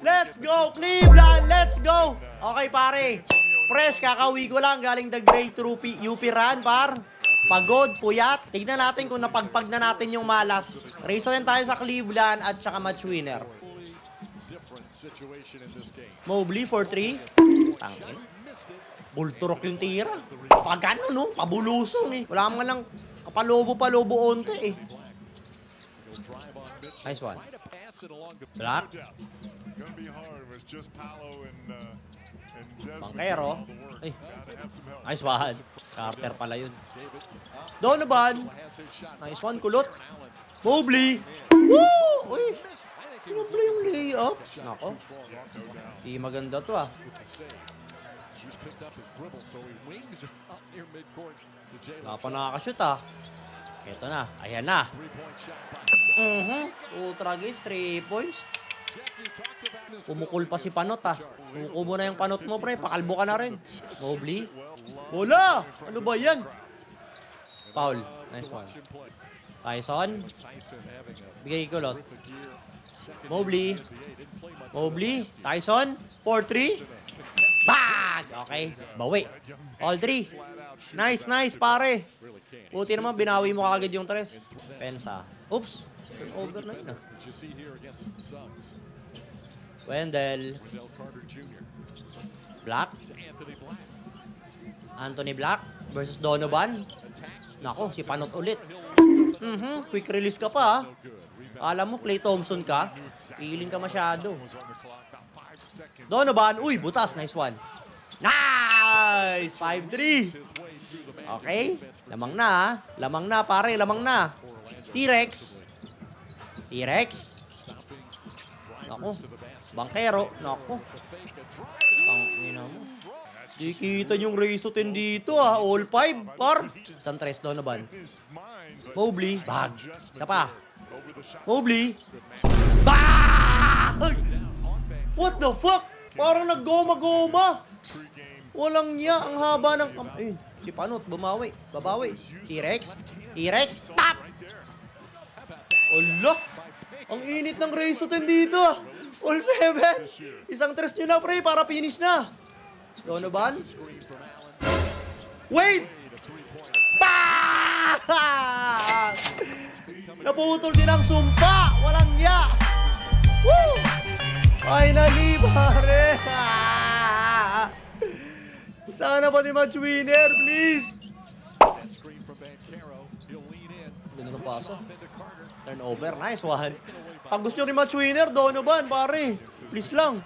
Let's go, Cleveland! Let's go! Okay, pare. Fresh, kakauwi ko lang galing the Great UP Run, par. Pagod, puyat. Tignan natin kung napagpag na natin yung malas. Race yan tayo sa Cleveland at saka match winner. Mobley for 3. Tangin. Bulturok yung tira. Pag ano, no? Pabulusong eh. Wala man lang kapalobo-palobo onte eh. Nice one. Black. Bankero. Ay. Nice one. Carter pala yun. Donovan. Nice one. Kulot. Mobley. Woo! Uy. Sinumple yung layup. Nako. Di maganda to ah. Wala pa nakakashoot ah. Ito na. Ayan na. Ultra gaze. 3 points. Pumukul pa si Panot ah. Suko mo na yung Panot mo pre. Pakalbo ka na rin. Mobley. Wala! Ano ba yan? Foul. Nice one. Tyson. Bigay kulot. Mobley. Mobley. Tyson. 4-3. Bag! Okay. Bawi. All 3. Nice, nice pare. Buti naman binawi mo kagad yung tres. Pensa. Oops. Over na yun ah. Wendell. Black. Anthony Black versus Donovan. Nako, si Panot ulit. Quick release ka pa ah. Alam mo, Klay Thompson ka. Piling ka masyado. Donovan. Uy, butas. Nice one. Nice! 5-3. Okay. Lamang na ah. Lamang na pare. Lamang na. T-Rex. T-Rex. Nako. Bankero. Nako. Tangina mo. Di kita yung race to 10 dito ah. All 5 par. Isang tres Donovan. Mobley. Bag. Isa pa. Mobley. Bag! What the fuck? Parang naggoma-goma. Walang niya. Ang haba ng... Eh, si Panot. Bumawi. Babawi. T-Rex. T-Rex. Tap! Ala! Ang init ng race to 10 dito ah. All 7. Isang tres nyo na pre para finish na. Donovan. Wait! Bang! Naputol din ang sumpa. Walang niya. Woo! Finally, pare. Sana pa ni match winner, please. Ganda ng pasa. Turnover. Nice one. Pag gusto nyo rin match winner, Donovan, pare. Please lang.